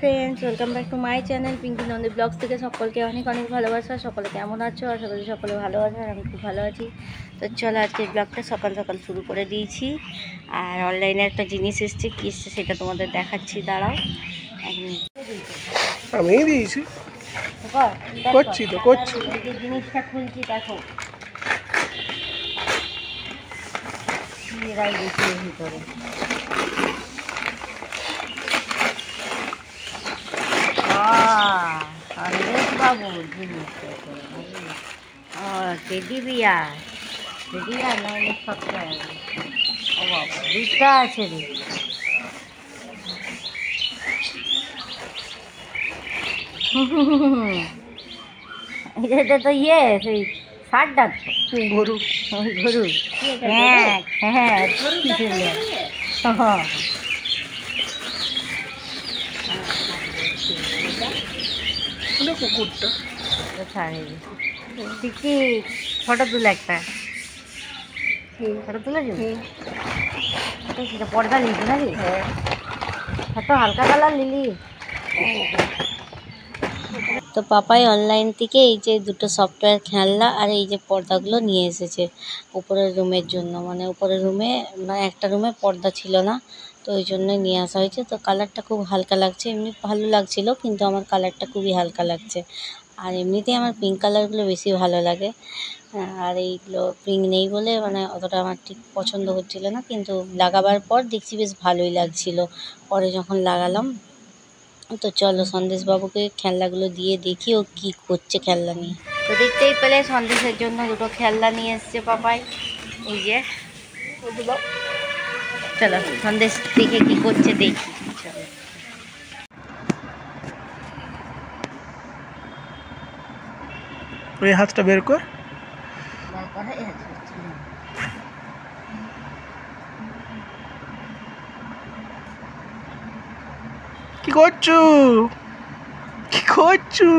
Friends, welcome back to my channel Pinki Nandi blogs থেকে সকলকে অনেক অনেক ভালোবাসা। সকলে কেমন আছো? আশা করি সকলে ভালো আছে, আর আমি খুব ভালো আছি। তো চলো আজকে ব্লগটা সকাল সকাল শুরু করে দিয়েছি। আর অনলাইনে একটা জিনিস এসছে, কী এসছে সেটা তোমাদের দেখাচ্ছি, দাঁড়াও। আমি দিয়েছি, করছি তো করছি। জিনিসটা খুলছি, দেখো এরাই দিয়েছি এর ভিতরে। সন্দেশ বাবু জিনিস টেডি বিয়ার, টেডি বিয়ার নয় সফটওয়্যার। ও বাবা, দুটা আছে রে। এটা তো ইয়ে সেই শার্টটা তো গরু, ওই গরু। হ্যাঁ হ্যাঁ, কুকুরটা কি ফটো তুলে একটা ফটো তুলেছি। সেটা পর্দা নিয়েছি নাকি? এত হালকা কালার লিলি। তো পাপাই অনলাইন থেকে এই যে দুটো সফটওয়্যার খেলনা আর এই যে পর্দাগুলো নিয়ে এসেছে উপরের রুমের জন্য। মানে উপরের রুমে মানে একটা রুমে পর্দা ছিল না, তো ওই জন্যই নিয়ে আসা হয়েছে। তো কালারটা খুব হালকা লাগছে, এমনি ভালো লাগছিল কিন্তু আমার কালারটা খুবই হালকা লাগছে। আর এমনিতেই আমার পিঙ্ক কালারগুলো বেশি ভালো লাগে। আর এইগুলো পিঙ্ক নেই বলে মানে অতটা আমার ঠিক পছন্দ হচ্ছিল না, কিন্তু লাগাবার পর দেখছি বেশ ভালোই লাগছিল পরে যখন লাগালাম। তো চলো সন্দেশবাবুকে খেলনাগুলো দিয়ে দেখি ও কী করছে খেলনা নিয়ে। তো দেখতেই পেলে সন্দেশের জন্য দুটো খেলনা নিয়ে এসছে পাপাই। এই যে চলো সন্দেশ দেখে কী করছে দেখি। চলো ওই হাতটা বের কর। কি করছো? কি করছো?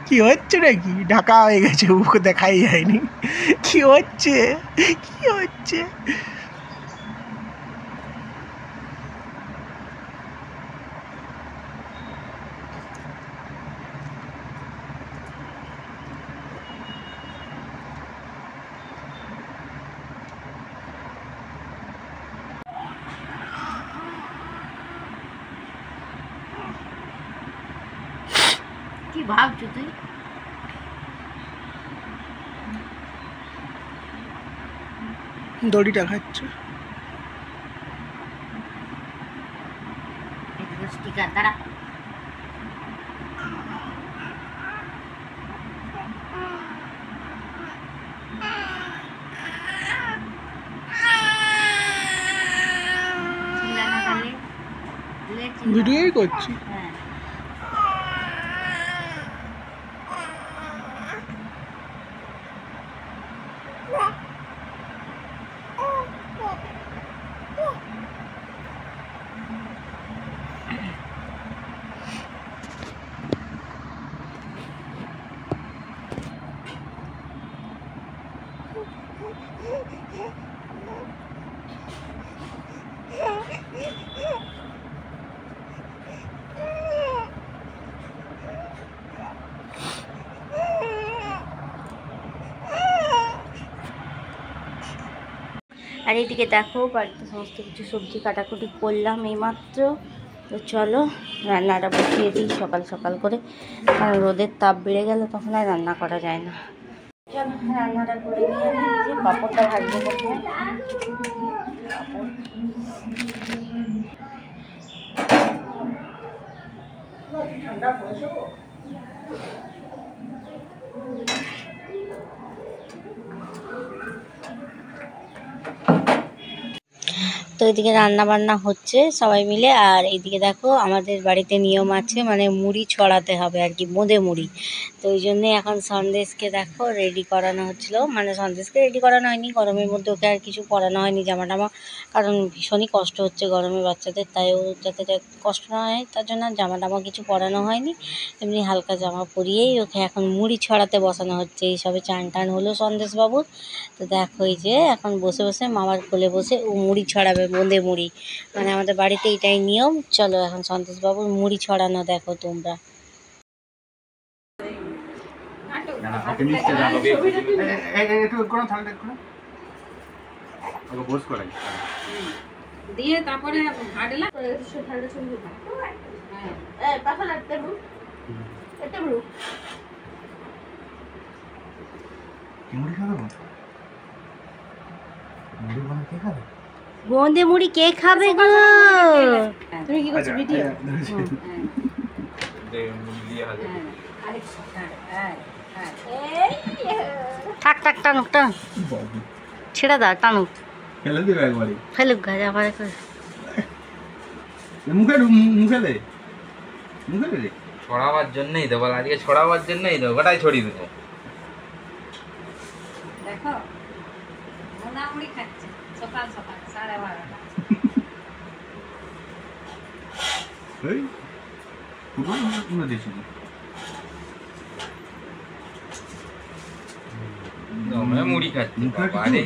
কি হচ্ছে নাকি? ঢাকা হয়ে গেছে, ওকে দেখাই যায়নি। কি হচ্ছে? কি হচ্ছে? কি ভাবছো তুই? দড়িটা খাচ্ছে। স্টিকার দাঁড়া। ভিডিওই করছি। হ্যাঁ আর এইদিকে দেখো বাড়িতে সমস্ত কিছু সবজি কাটাকুটি করলাম এইমাত্র। তো চলো রান্নাটা বসিয়ে দিই সকাল সকাল করে, কারণ রোদের তাপ বেড়ে গেলে তখন আর রান্না করা যায় না। চলো রান্নাটা করে নিয়ে যে পাঁপড়টা ভাজবো প্রথমে। ঠান্ডা পড়েছে। তো এদিকে রান্না বান্না হচ্ছে সবাই মিলে। আর এইদিকে দেখো আমাদের বাড়িতে নিয়ম আছে, মানে মুড়ি ছড়াতে হবে আর কি, বোঁদে মুড়ি। তো ওই জন্যে এখন সন্দেশকে দেখো রেডি করানো হচ্ছিল। মানে সন্দেশকে রেডি করানো হয়নি, গরমের মধ্যে ওকে আর কিছু পরানো হয়নি জামা টামা, কারণ ভীষণই কষ্ট হচ্ছে গরমে বাচ্চাদের, তাই ও যাতে কষ্ট না হয় তার জন্য জামা টামা কিছু পরানো হয়নি। এমনি হালকা জামা পরিয়েই ওকে এখন মুড়ি ছড়াতে বসানো হচ্ছে। এই সবে চান টান হলো সন্দেশবাবুর। তো দেখো এই যে এখন বসে বসে মামার কোলে বসে ও মুড়ি ছড়াবে বোঁদে মুড়ি, মানে আমাদের বাড়িতে এটাই নিয়ম। চলো এখন সন্তোষবাবুর মুড়ি ছড়ানো দেখো তোমরা। দিয়ে তারপরে বোঁদে মুড়ি কে খাবে গো? তুমি কি করছো ভিডিও? থাক থাক, টানুক টানুক, ছেড়ে দাও, টানুক, ফেলুক গাছ আবার ছড়াবার জন্যই তো বল, আজকে ছড়াবার জন্যই তো গোটাই ছড়িয়ে দেবো। দেখো মোনা মুড়ি খাচ্ছে সকাল সকাল 12:30। মুড়ি খাচ্ছি বাবারে।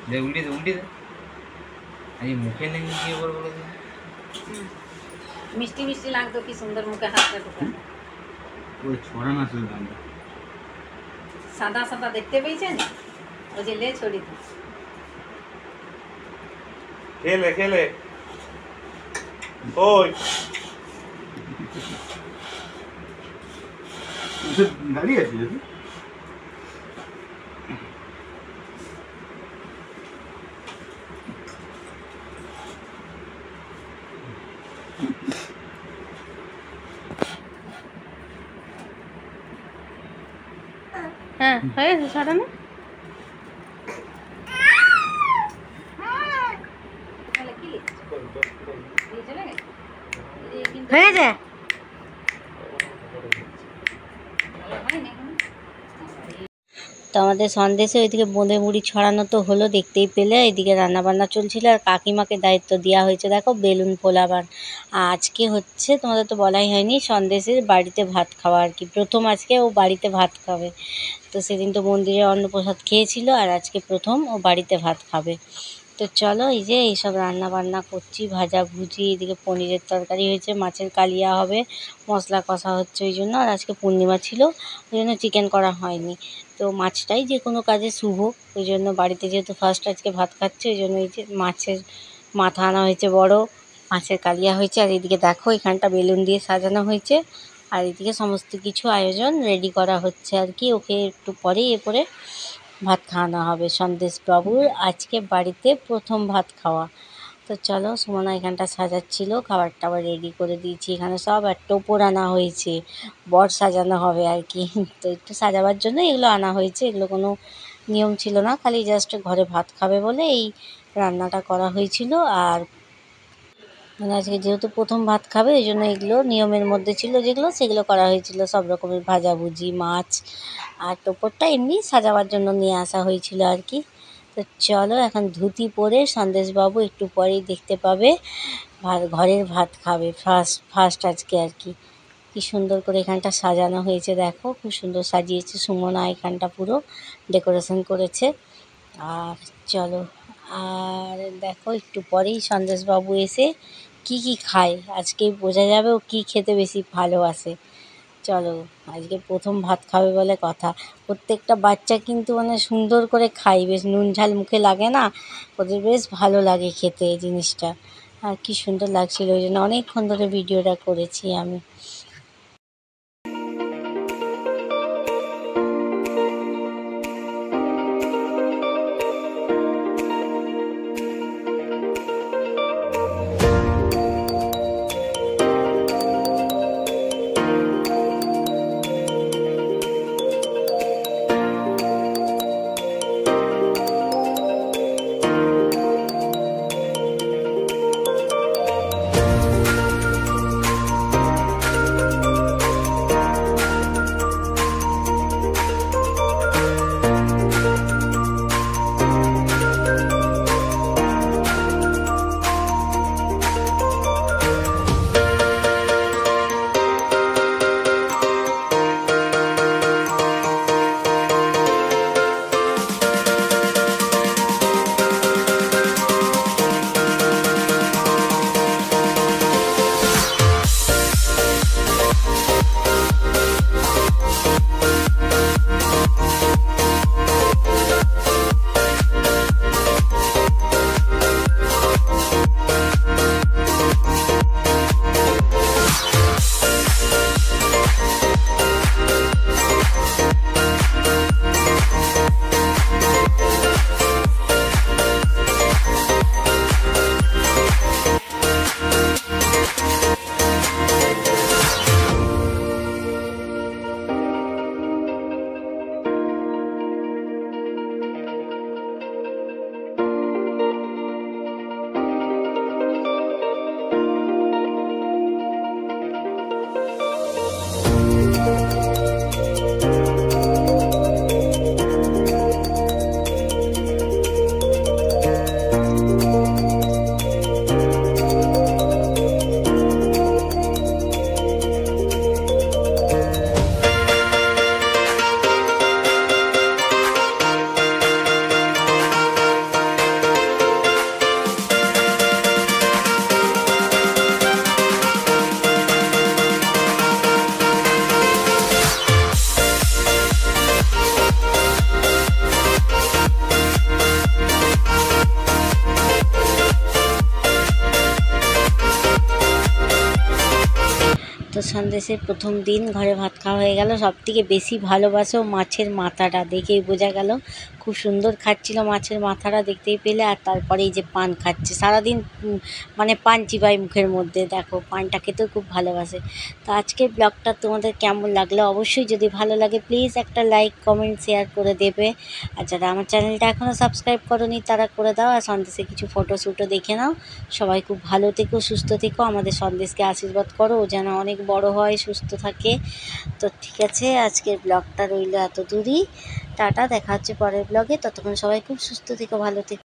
দে উল্টে দে, উল্টে দে। আরে মুখে নেই কি বলবো? মিষ্টি মিষ্টি লাগতো, কি সুন্দর মুখে হাতটা ঢোকানো। ওই ছড়ানো শুধু গানটা সাদা সাদা দেখতে পেয়েছেন, ওই যে লে ছড়ি দিই। খেলে খেলে ওই দাঁড়িয়ে আছে হ্যাঁ হয়ে গেছে ছড়ানো। তাহলে কি দিয়ে চলে গেছে? হয়ে গেছে। হয়নি এখনো? তো আমাদের সন্দেশে ওইদিকে বোঁদে মুড়ি ছড়ানো তো হলো, দেখতেই পেলে। এদিকে রান্নাবান্না চলছিল আর কাকিমাকে দায়িত্ব দেওয়া হয়েছে দেখো বেলুন ফোলাবার। আজকে হচ্ছে, তোমাদের তো বলাই হয়নি, সন্দেশের বাড়িতে ভাত খাওয়া আর কি, প্রথম আজকে ও বাড়িতে ভাত খাবে। তো সেদিন তো মন্দিরে অন্নপ্রসাদ খেয়েছিল, আর আজকে প্রথম ও বাড়িতে ভাত খাবে। তো চলো এই যে এইসব রান্না বান্না করছি, ভাজা ভুজি, এদিকে পনিরের তরকারি হয়েছে, মাছের কালিয়া হবে, মশলা কষা হচ্ছে ওই জন্য। আর আজকে পূর্ণিমা ছিল ওই জন্য চিকেন করা হয়নি। তো মাছটাই যে কোনো কাজে শুভ, ওই জন্য বাড়িতে যেহেতু ফার্স্ট আজকে ভাত খাচ্ছে ওই জন্য এই যে মাছের মাথা আনা হয়েছে বড়, মাছের কালিয়া হয়েছে। আর এদিকে দেখো এখানটা বেলুন দিয়ে সাজানো হয়েছে, আর এদিকে সমস্ত কিছু আয়োজন রেডি করা হচ্ছে আর কি। ওকে একটু পরেই এরপরে ভাত খাওয়ানো হবে। সন্দেশবাবুর আজকে বাড়িতে প্রথম ভাত খাওয়া। তো চলো, সুমনা এখানটা সাজাচ্ছিল, খাবার টাবার রেডি করে দিয়েছি এখানে সব। আর টোপর আনা হয়েছে, বর সাজানো হবে আর কি। তো একটু সাজাবার জন্য এগুলো আনা হয়েছে, এগুলো কোনো নিয়ম ছিল না, খালি জাস্ট ঘরে ভাত খাবে বলে এই রান্নাটা করা হয়েছিল। আর মানে আজকে যেহেতু প্রথম ভাত খাবে ওই জন্য এগুলো নিয়মের মধ্যে ছিল, যেগুলো সেগুলো করা হয়েছিল, সব রকমের ভাজাভুজি, মাছ। আর টোপরটা এমনি সাজাবার জন্য নিয়ে আসা হয়েছিল আর কি। তো চলো এখন ধুতি পরে সন্দেশবাবু একটু পরেই দেখতে পাবে ঘরের ভাত খাবে, ফার্স্ট আজকে আর কি। কি সুন্দর করে এখানটা সাজানো হয়েছে দেখো, খুব সুন্দর সাজিয়েছে সুমনা, এখানটা পুরো ডেকোরেশন করেছে। আর চলো, আর দেখো একটু পরেই সন্দেশবাবু এসে কি কি খায় আজকেই বোঝা যাবে ও কী খেতে বেশি ভালোবাসে। চলো, আজকে প্রথম ভাত খাবে বলে কথা। প্রত্যেকটা বাচ্চা কিন্তু মানে সুন্দর করে খায়, বেশ নুন ঝাল মুখে লাগে না, ওদের বেশ ভালো লাগে খেতে এই জিনিসটা। আর কি সুন্দর লাগছিল, ওই জন্য অনেকক্ষণ ধরে ভিডিওটা করেছি আমি। সন্দেশের প্রথম দিন ঘরে ভাত খাওয়া হয়ে গেল। সবথেকে বেশি ভালোবাসে ও মাছের মাথাটা, দেখেই বোঝা গেল। খুব সুন্দর খাচ্ছিল মাছের মাথাটা, দেখতেই পেলে। আর তারপরে এই যে পান খাচ্ছে, সারাদিন মানে পান চিবাই মুখের মধ্যে, দেখো পানটা খেতেও খুব ভালোবাসে। তো আজকের ব্লগটা তোমাদের কেমন লাগলো অবশ্যই, যদি ভালো লাগে প্লিজ একটা লাইক কমেন্ট শেয়ার করে দেবে। আর যারা আমার চ্যানেলটা এখনও সাবস্ক্রাইব করোনি তারা করে দাও। আর সন্দেশে কিছু ফটোশ্যুটও দেখে নাও। সবাই খুব ভালো থেকো, সুস্থ থেকো, আমাদের সন্দেশকে আশীর্বাদ করো, ও যেন অনেক বড় হয়, সুস্থ থাকে। তো ঠিক আছে, আজকের ব্লগটা রইল এত দূরই। টাটা, দেখা হচ্ছে পরের ব্লগে। ততক্ষণ সবাই খুব সুস্থ থেকো, ভালো থেকো।